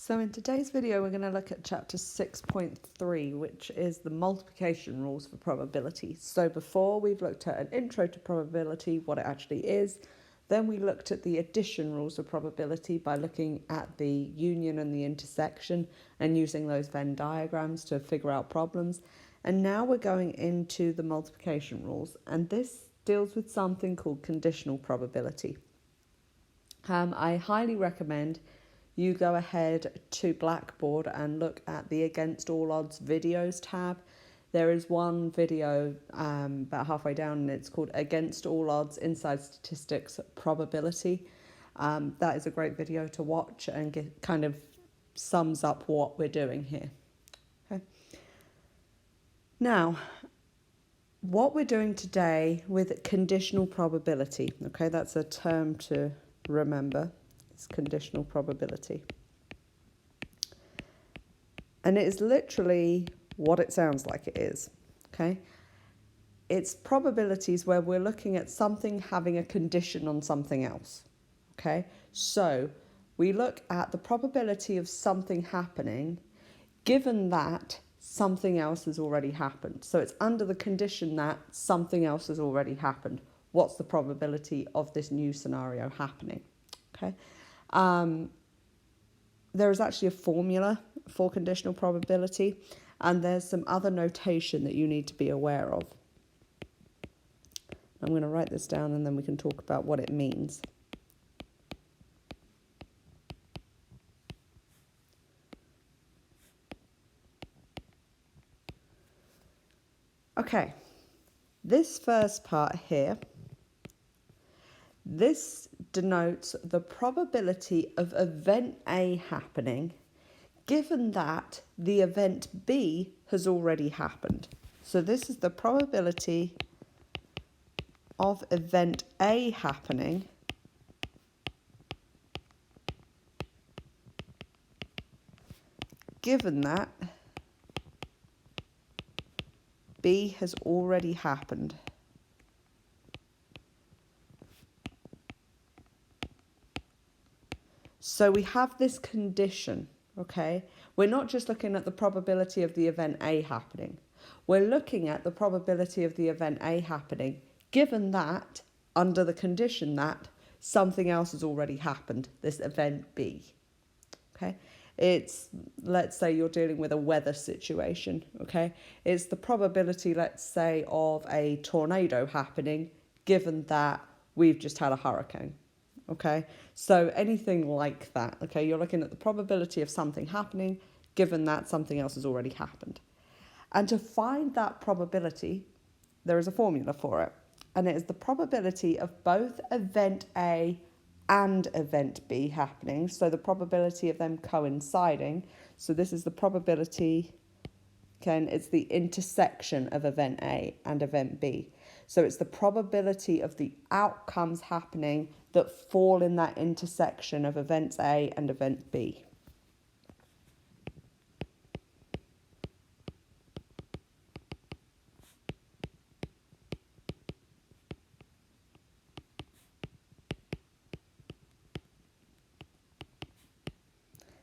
So in today's video, we're going to look at chapter 6.3, which is the multiplication rules for probability. So before, we've looked at an intro to probability, what it actually is. Then we looked at the addition rules of probability by looking at the union and the intersection and using those Venn diagrams to figure out problems. And now we're going into the multiplication rules, and this deals with something called conditional probability. I highly recommend you go ahead to Blackboard and look at the Against All Odds videos tab. There is one video about halfway down, and it's called Against All Odds Inside Statistics Probability. That is a great video to watch and kind of sums up what we're doing here. Okay. Now, what we're doing today with conditional probability, okay, that's a term to remember. It's conditional probability. And it is literally what it sounds like it is, okay? It's probabilities where we're looking at something having a condition on something else, okay? So we look at the probability of something happening given that something else has already happened. So it's under the condition that something else has already happened. What's the probability of this new scenario happening, okay? There is actually a formula for conditional probability, and there's some other notation that you need to be aware of. I'm going to write this down and then we can talk about what it means. Okay, this first part here, this denotes the probability of event A happening given that the event B has already happened. So this is the probability of event A happening given that B has already happened. So we have this condition, okay? We're not just looking at the probability of the event A happening. We're looking at the probability of the event A happening, given that, under the condition that, something else has already happened, this event B, okay? It's, let's say you're dealing with a weather situation, okay? It's the probability, let's say, of a tornado happening, given that we've just had a hurricane. Okay, so anything like that, okay, you're looking at the probability of something happening given that something else has already happened. And to find that probability, there is a formula for it, and it is the probability of both event A and event B happening, so the probability of them coinciding. So this is the probability, okay, and it's the intersection of event A and event B. So it's the probability of the outcomes happening that fall in that intersection of events A and event B.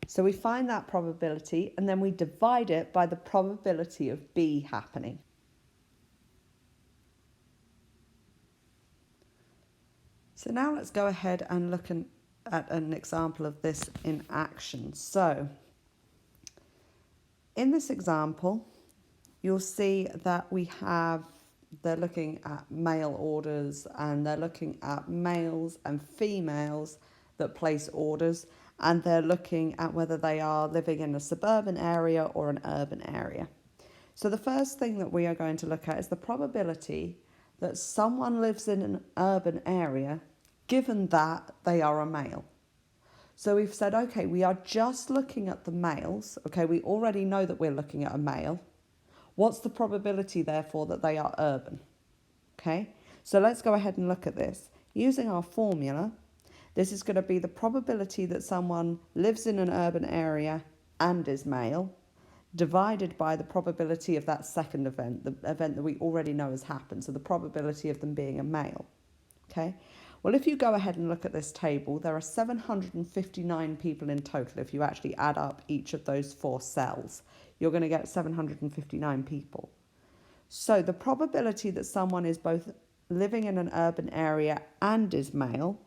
So we find that probability and then we divide it by the probability of B happening. So now let's go ahead and look at an example of this in action. So in this example, you'll see that they're looking at mail orders, and they're looking at males and females that place orders, and they're looking at whether they are living in a suburban area or an urban area. So the first thing that we are going to look at is the probability that someone lives in an urban area given that they are a male. So we've said, okay, we are just looking at the males. Okay, we already know that we're looking at a male. What's the probability, therefore, that they are urban? Okay, so let's go ahead and look at this. Using our formula, this is going to be the probability that someone lives in an urban area and is male, divided by the probability of that second event, the event that we already know has happened, so the probability of them being a male. Okay, Well, if you go ahead and look at this table, there are 759 people in total. If you actually add up each of those 4 cells, you're going to get 759 people. So the probability that someone is both living in an urban area and is male,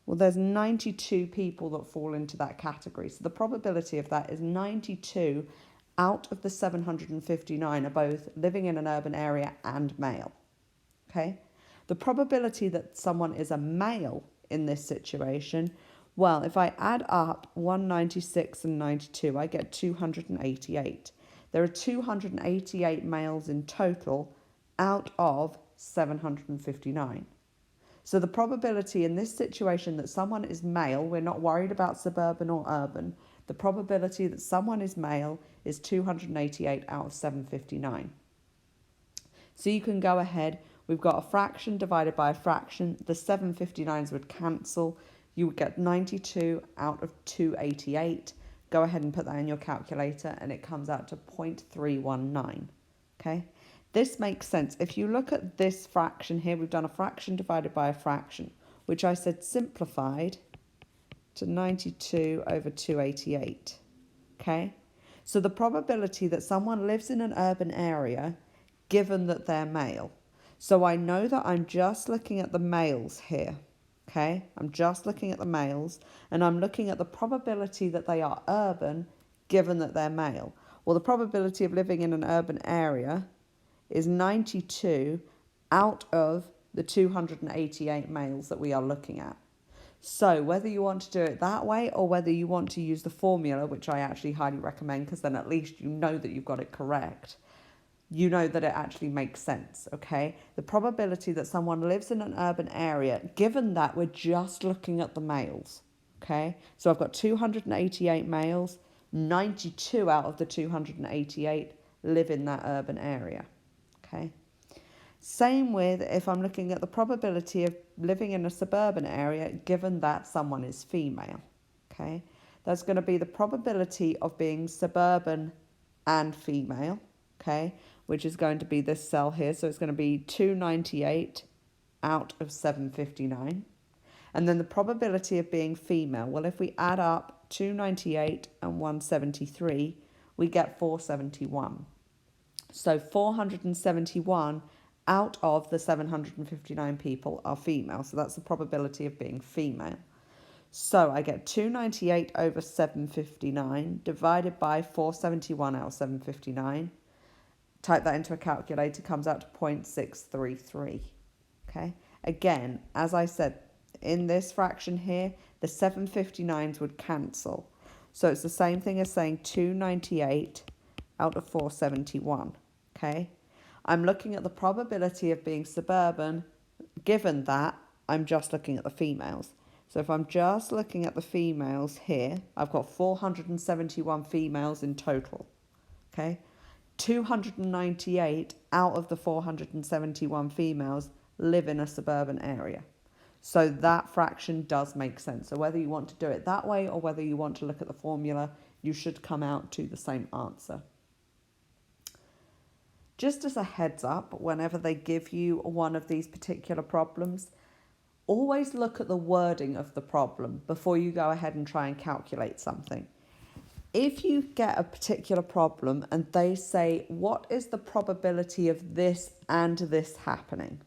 well, there's 92 people that fall into that category. So the probability of that is 92 out of the 759 are both living in an urban area and male. Okay? The probability that someone is a male in this situation, well, if I add up 196 and 92, I get 288. There are 288 males in total out of 759. So the probability in this situation that someone is male, we're not worried about suburban or urban, the probability that someone is male is 288 out of 759. So you can go ahead, we've got a fraction divided by a fraction, the 759s would cancel, you would get 92 out of 288. Go ahead and put that in your calculator and it comes out to 0.319, okay? This makes sense. If you look at this fraction here, we've done a fraction divided by a fraction, which I said simplified to 92 over 288, okay? So the probability that someone lives in an urban area, given that they're male. So I know that I'm just looking at the males here, okay? I'm just looking at the males, and I'm looking at the probability that they are urban, given that they're male. Well, the probability of living in an urban area is 92 out of the 288 males that we are looking at. So whether you want to do it that way or whether you want to use the formula, which I actually highly recommend because then at least you know that you've got it correct, you know that it actually makes sense, okay? The probability that someone lives in an urban area, given that we're just looking at the males, okay? So I've got 288 males, 92 out of the 288 live in that urban area. Okay. Same with if I'm looking at the probability of living in a suburban area given that someone is female. Okay. That's going to be the probability of being suburban and female. Okay. Which is going to be this cell here. So it's going to be 298 out of 759. And then the probability of being female. Well, if we add up 298 and 173, we get 471. So 471 out of the 759 people are female. So that's the probability of being female. So I get 298 over 759 divided by 471 out of 759. Type that into a calculator, comes out to 0.633. Okay. Again, as I said, in this fraction here, the 759s would cancel. So it's the same thing as saying 298 out of 471. Okay, I'm looking at the probability of being suburban, given that I'm just looking at the females. So if I'm just looking at the females here, I've got 471 females in total. Okay, 298 out of the 471 females live in a suburban area. So that fraction does make sense. So whether you want to do it that way or whether you want to look at the formula, you should come out to the same answer. Just as a heads up, whenever they give you one of these particular problems, always look at the wording of the problem before you go ahead and try and calculate something. If you get a particular problem and they say, what is the probability of this and this happening?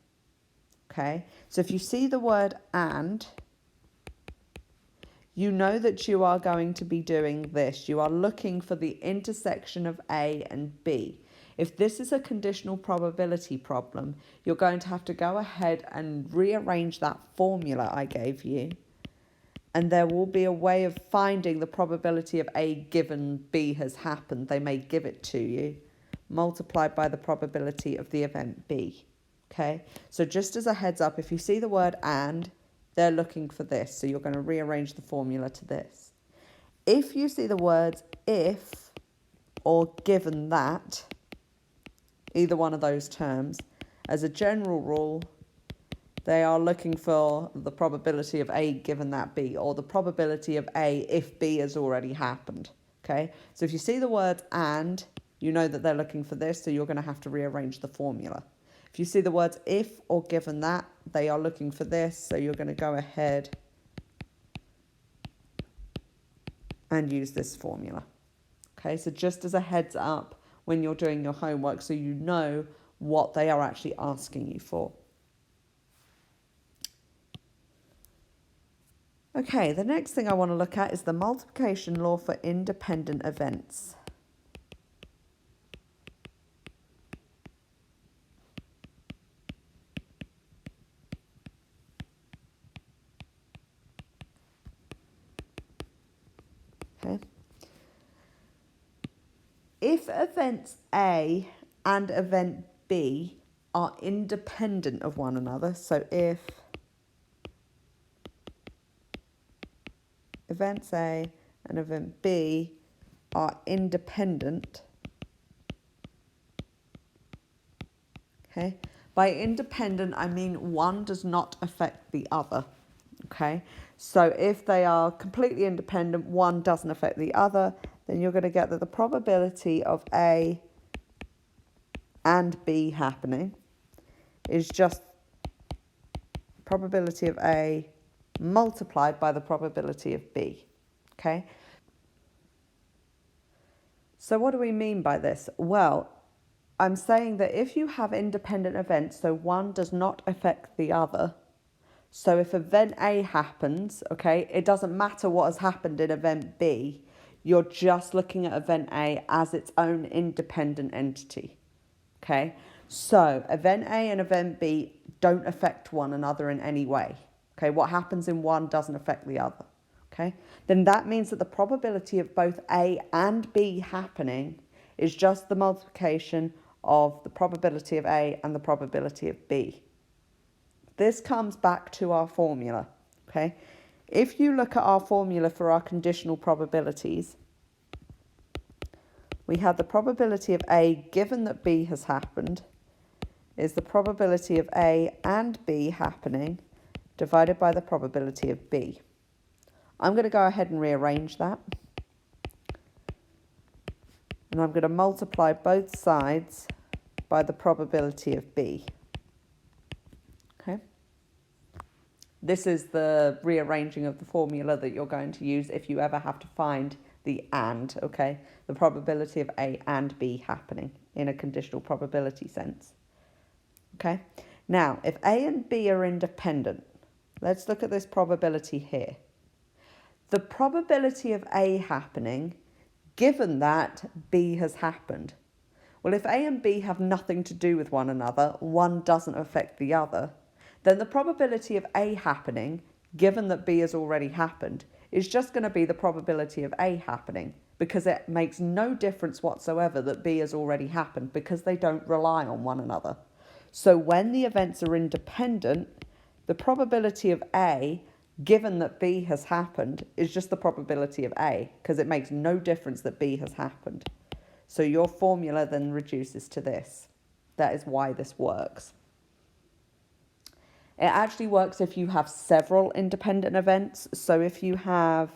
Okay, so if you see the word and, you know that you are going to be doing this. You are looking for the intersection of A and B. If this is a conditional probability problem, you're going to have to go ahead and rearrange that formula I gave you. And there will be a way of finding the probability of A given B has happened. They may give it to you, multiplied by the probability of the event B. Okay, so just as a heads up, if you see the word and, they're looking for this. So you're going to rearrange the formula to this. If you see the words if or given that, either one of those terms, as a general rule, they are looking for the probability of A given that B, or the probability of A if B has already happened. Okay, so if you see the word and, you know that they're looking for this, so you're going to have to rearrange the formula. If you see the words if or given that, they are looking for this. So you're going to go ahead and use this formula. Okay, so just as a heads up when you're doing your homework, so you know what they are actually asking you for. Okay, the next thing I want to look at is the multiplication law for independent events. Okay. If events A and event B are independent of one another, so if events A and event B are independent, okay? By independent, I mean one does not affect the other, okay? So if they are completely independent, one doesn't affect the other, then you're going to get that the probability of A and B happening is just probability of A multiplied by the probability of B, okay? So what do we mean by this? Well, I'm saying that if you have independent events, so one does not affect the other, so if event A happens, okay, it doesn't matter what has happened in event B, you're just looking at event A as its own independent entity, okay? So event A and event B don't affect one another in any way, okay? What happens in one doesn't affect the other, okay? Then that means that the probability of both A and B happening is just the multiplication of the probability of A and the probability of B. This comes back to our formula, okay? If you look at our formula for our conditional probabilities, we have the probability of A given that B has happened is the probability of A and B happening divided by the probability of B. I'm going to go ahead and rearrange that. And I'm going to multiply both sides by the probability of B. Okay. This is the rearranging of the formula that you're going to use if you ever have to find the and, okay? The probability of A and B happening in a conditional probability sense. Okay. Now, if A and B are independent, let's look at this probability here. The probability of A happening, given that B has happened. Well, if A and B have nothing to do with one another, one doesn't affect the other, then the probability of A happening, given that B has already happened, is just going to be the probability of A happening, because it makes no difference whatsoever that B has already happened, because they don't rely on one another. So when the events are independent, the probability of A, given that B has happened, is just the probability of A, because it makes no difference that B has happened. So your formula then reduces to this. That is why this works. It actually works if you have several independent events. So if you have,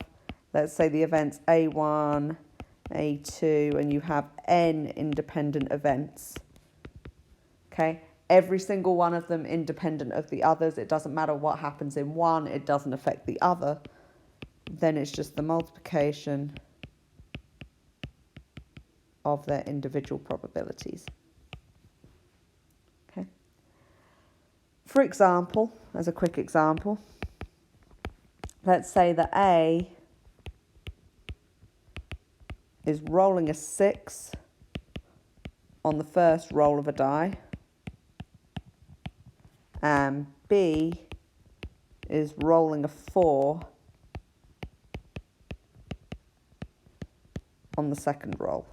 let's say, the events A1, A2, and you have n independent events, okay? Every single one of them independent of the others. It doesn't matter what happens in one. It doesn't affect the other. Then it's just the multiplication of their individual probabilities. Okay. For example, as a quick example, let's say that A is rolling a 6 on the first roll of a die, and B is rolling a 4 on the second roll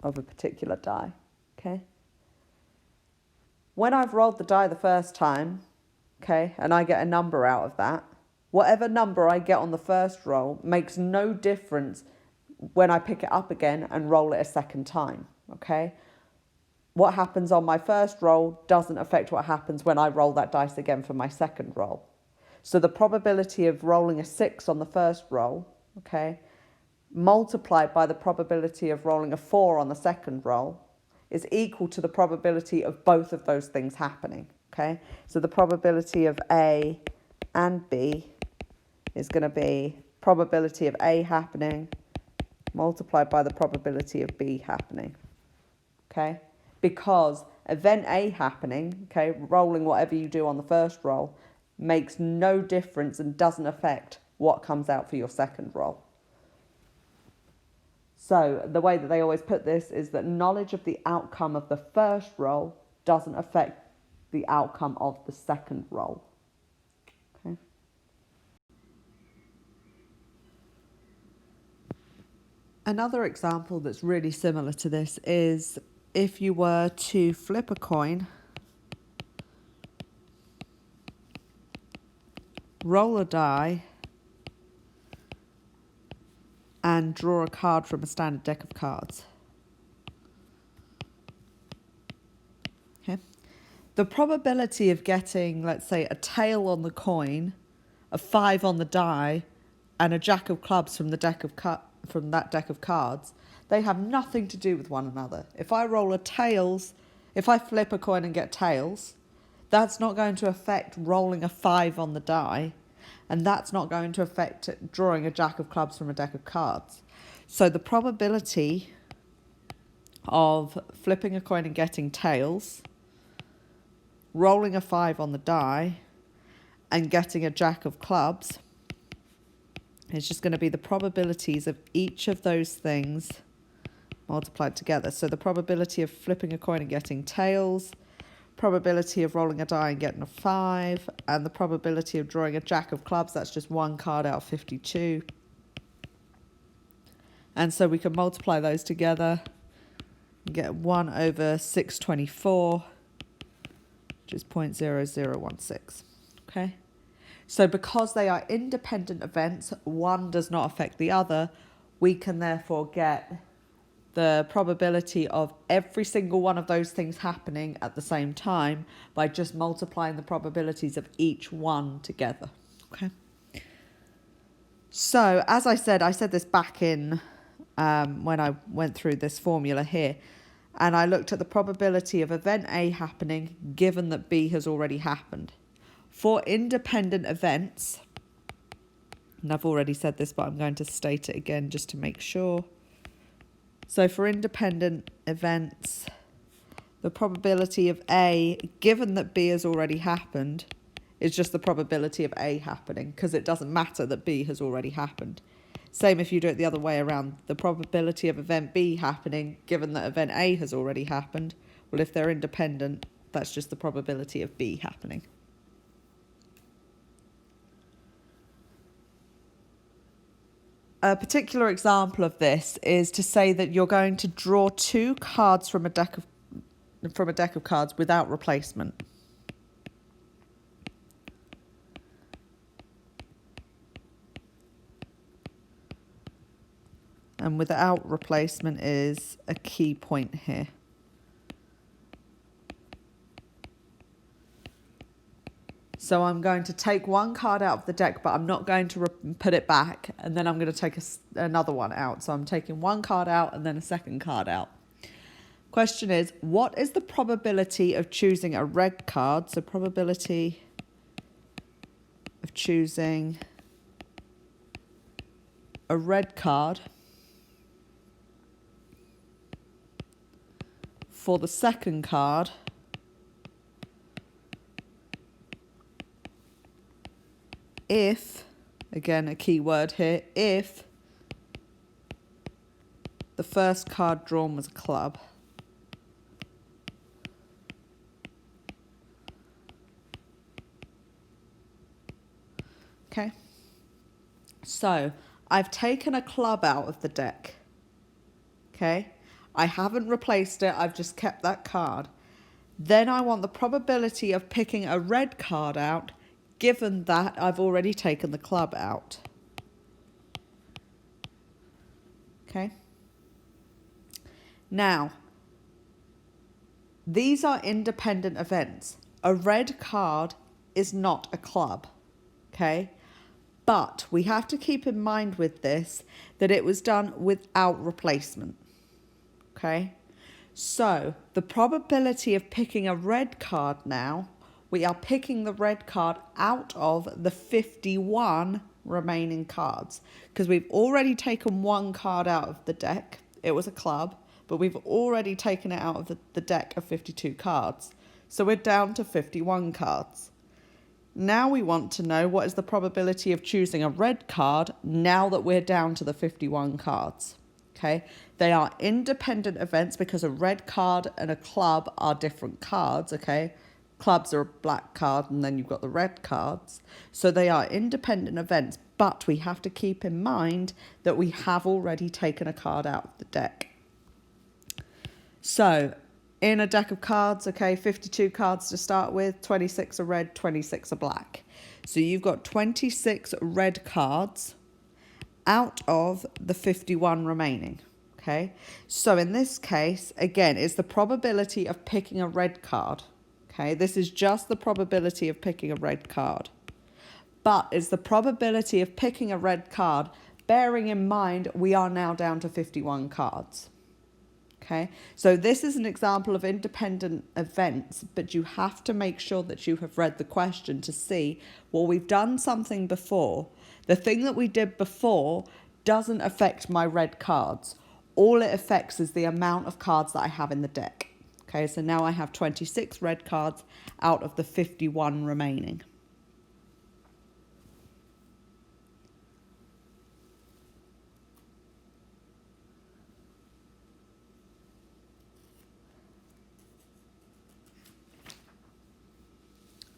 of a particular die, okay? When I've rolled the die the first time, okay, and I get a number out of that, whatever number I get on the first roll makes no difference when I pick it up again and roll it a second time, okay? What happens on my first roll doesn't affect what happens when I roll that dice again for my second roll. So the probability of rolling a 6 on the first roll, okay, multiplied by the probability of rolling a 4 on the second roll is equal to the probability of both of those things happening, okay? So the probability of A and B is going to be probability of A happening multiplied by the probability of B happening, okay? Because event A happening, okay, rolling whatever you do on the first roll, makes no difference and doesn't affect what comes out for your second roll. So the way that they always put this is that knowledge of the outcome of the first roll doesn't affect the outcome of the second roll. Okay. Another example that's really similar to this is if you were to flip a coin, roll a die, and draw a card from a standard deck of cards. Okay. The probability of getting, let's say, a tail on the coin, a 5 on the die, and a jack of clubs from the from that deck of cards, they have nothing to do with one another. If I roll a tails, if I flip a coin and get tails, that's not going to affect rolling a 5 on the die, and that's not going to affect drawing a jack of clubs from a deck of cards. So the probability of flipping a coin and getting tails, rolling a 5 on the die, and getting a jack of clubs is just going to be the probabilities of each of those things multiplied together. So the probability of flipping a coin and getting tails, probability of rolling a die and getting a 5, and the probability of drawing a jack of clubs, that's just one card out of 52. And so we can multiply those together and get 1 over 624, which is 0.0016. Okay? So because they are independent events, one does not affect the other, we can therefore get the probability of every single one of those things happening at the same time by just multiplying the probabilities of each one together. Okay. So as I said this back in when I went through this formula here, and I looked at the probability of event A happening given that B has already happened. For independent events, and I've already said this, but I'm going to state it again just to make sure. So for independent events, the probability of A, given that B has already happened, is just the probability of A happening, because it doesn't matter that B has already happened. Same if you do it the other way around. The probability of event B happening, given that event A has already happened, well, if they're independent, that's just the probability of B happening. A particular example of this is to say that you're going to draw 2 cards from a deck of cards without replacement. And without replacement is a key point here. So I'm going to take one card out of the deck, but I'm not going to put it back. And then I'm going to take another one out. So I'm taking one card out and then a second card out. Question is, what is the probability of choosing a red card? So probability of choosing a red card for the second card if, again a key word here, if the first card drawn was a club. Okay, so I've taken a club out of the deck. Okay, I haven't replaced it, I've just kept that card. Then I want the probability of picking a red card out given that I've already taken the club out. Okay. Now, these are independent events. A red card is not a club. Okay. But we have to keep in mind with this that it was done without replacement. Okay. So the probability of picking a red card now, we are picking the red card out of the 51 remaining cards, because we've already taken one card out of the deck. It was a club, but we've already taken it out of the deck of 52 cards. So we're down to 51 cards. Now we want to know what is the probability of choosing a red card now that we're down to the 51 cards. Okay, they are independent events because a red card and a club are different cards. Okay, clubs are a black card and then you've got the red cards. So they are independent events, but we have to keep in mind that we have already taken a card out of the deck. So in a deck of cards, okay, 52 cards to start with, 26 are red, 26 are black. So you've got 26 red cards out of the 51 remaining, okay? So in this case, again, it's the probability of picking a red card, okay? This is just the probability of picking a red card. But it's the probability of picking a red card, bearing in mind we are now down to 51 cards. Okay, so this is an example of independent events, but you have to make sure that you have read the question to see, well, we've done something before. The thing that we did before doesn't affect my red cards. All it affects is the amount of cards that I have in the deck. Okay, so now I have 26 red cards out of the 51 remaining.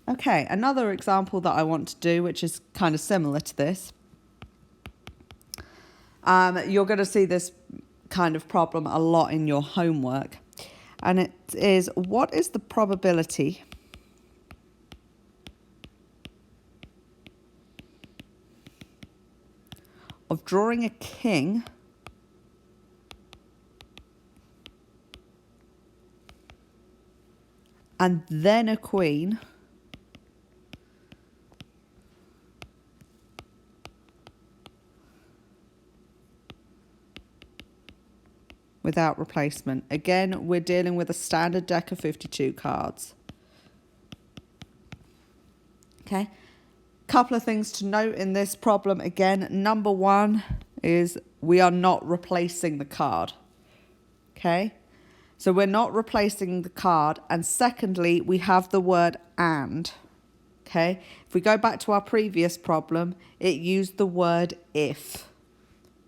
Okay, another example that I want to do, which is kind of similar to this. You're going to see this kind of problem a lot in your homework. And it is, what is the probability of drawing a king and then a queen without replacement? Again, we're dealing with a standard deck of 52 cards. Okay, couple of things to note in this problem. Again, number one is we are not replacing the card. Okay, so we're not replacing the card. And secondly, we have the word and. Okay, if we go back to our previous problem, it used the word if.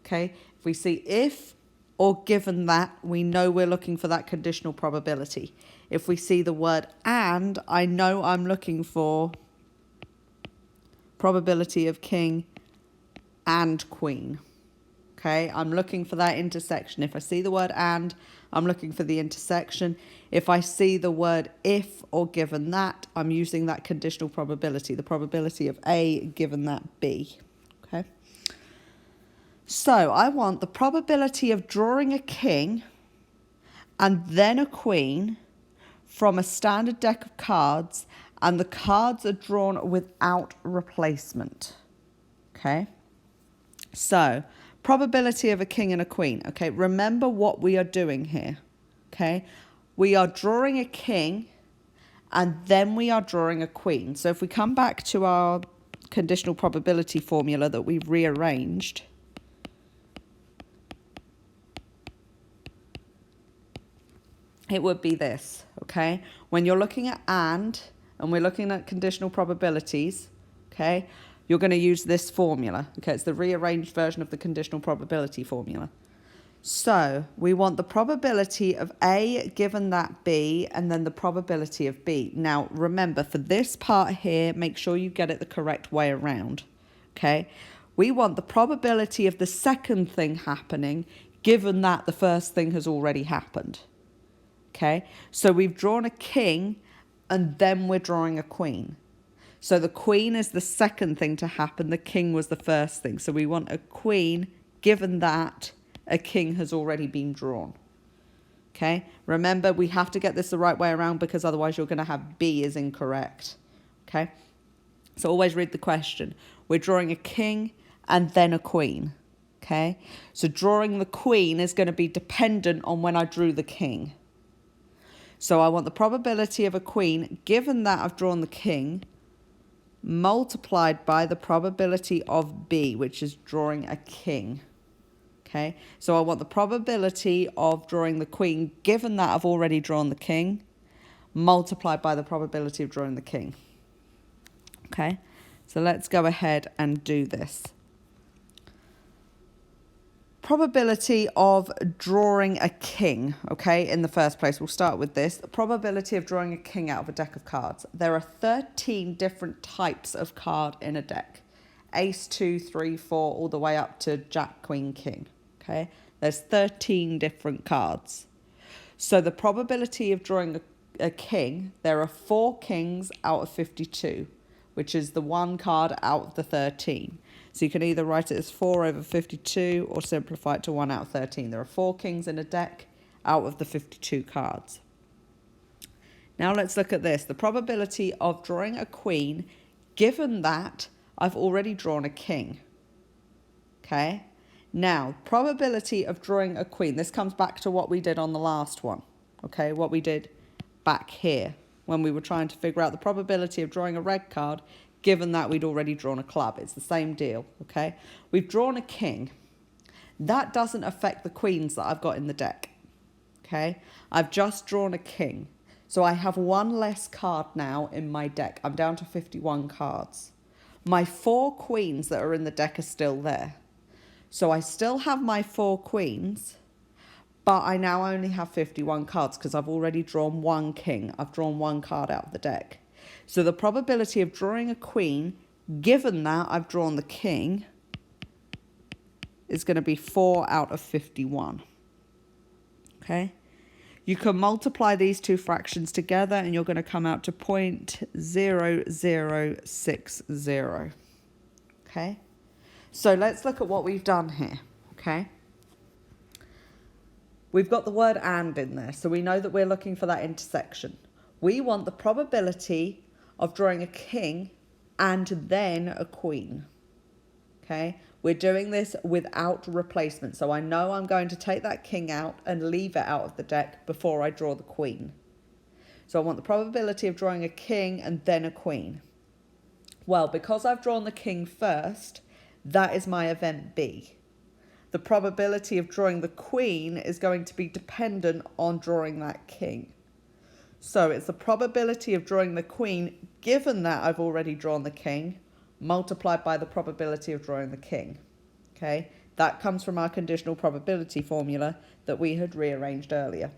Okay, if we see if or given that, we know we're looking for that conditional probability. If we see the word and, I know I'm looking for probability of king and queen. Okay, I'm looking for that intersection. If I see the word and, I'm looking for the intersection. If I see the word if or given that, I'm using that conditional probability, the probability of A given that B. Okay. So I want the probability of drawing a king and then a queen from a standard deck of cards, and the cards are drawn without replacement. Okay. So probability of a king and a queen. Okay. Remember what we are doing here. Okay. We are drawing a king and then we are drawing a queen. So if we come back to our conditional probability formula that we've rearranged, it would be this, okay? When you're looking at and we're looking at conditional probabilities, okay, you're going to use this formula, okay? It's the rearranged version of the conditional probability formula. So we want the probability of A given that B and then the probability of B. Now, remember, for this part here, make sure you get it the correct way around, okay? We want the probability of the second thing happening given that the first thing has already happened. Okay, so we've drawn a king and then we're drawing a queen. So the queen is the second thing to happen. The king was the first thing. So we want a queen given that a king has already been drawn. Okay, remember we have to get this the right way around because otherwise you're going to have B is incorrect. Okay, so always read the question. We're drawing a king and then a queen. Okay, so drawing the queen is going to be dependent on when I drew the king. So I want the probability of a queen, given that I've drawn the king, multiplied by the probability of B, which is drawing a king. Okay, so I want the probability of drawing the queen, given that I've already drawn the king, multiplied by the probability of drawing the king. Okay, so let's go ahead and do this. Probability of drawing a king, okay, in the first place. We'll start with this. The probability of drawing a king out of a deck of cards. There are 13 different types of card in a deck. Ace, 2, 3, 4, all the way up to Jack, Queen, King, okay? There's 13 different cards. So the probability of drawing a king, there are 4 kings out of 52, which is the one card out of the 13. So you can either write it as 4 over 52 or simplify it to 1 out of 13. There are 4 kings in a deck out of the 52 cards. Now let's look at this. The probability of drawing a queen, given that I've already drawn a king. Okay? Now, probability of drawing a queen. This comes back to what we did on the last one. Okay? What we did back here when we were trying to figure out the probability of drawing a red card, given that we'd already drawn a club. It's the same deal, okay? We've drawn a king. That doesn't affect the queens that I've got in the deck, okay? I've just drawn a king. So I have 1 less card now in my deck. I'm down to 51 cards. My 4 queens that are in the deck are still there. So I still have my 4 queens, but I now only have 51 cards because I've already drawn 1 king. I've drawn 1 card out of the deck. So the probability of drawing a queen, given that I've drawn the king, is going to be 4 out of 51. Okay? You can multiply these two fractions together and you're going to come out to 0.0060. Okay? So let's look at what we've done here. Okay? We've got the word and in there, so we know that we're looking for that intersection. We want the probability of drawing a king and then a queen. Okay? We're doing this without replacement. So I know I'm going to take that king out and leave it out of the deck before I draw the queen. So I want the probability of drawing a king and then a queen. Well, because I've drawn the king first, that is my event B. The probability of drawing the queen is going to be dependent on drawing that king. So it's the probability of drawing the queen, given that I've already drawn the king, multiplied by the probability of drawing the king. Okay, that comes from our conditional probability formula that we had rearranged earlier.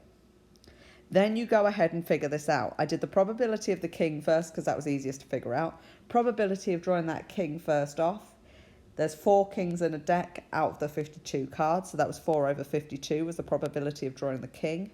Then you go ahead and figure this out. I did the probability of the king first because that was easiest to figure out. Probability of drawing that king first off. There's 4 kings in a deck out of the 52 cards, so that was 4 over 52 was the probability of drawing the king.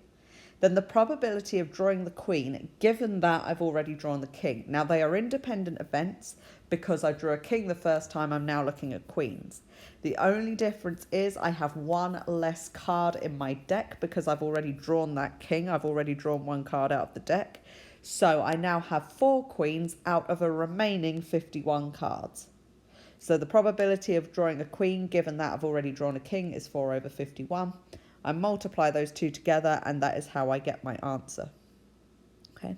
Then the probability of drawing the queen, given that I've already drawn the king. Now they are independent events because I drew a king the first time, I'm now looking at queens. The only difference is I have 1 less card in my deck because I've already drawn that king. I've already drawn 1 card out of the deck. So I now have 4 queens out of a remaining 51 cards. So the probability of drawing a queen, given that I've already drawn a king, is 4 over 51. I multiply those two together and that is how I get my answer. Okay.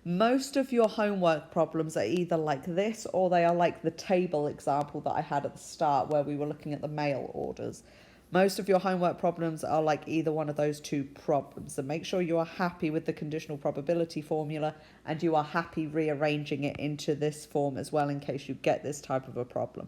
Most of your homework problems are either like this or they are like the table example that I had at the start where we were looking at the mail orders. Most of your homework problems are like either one of those 2 problems. So make sure you are happy with the conditional probability formula and you are happy rearranging it into this form as well in case you get this type of a problem.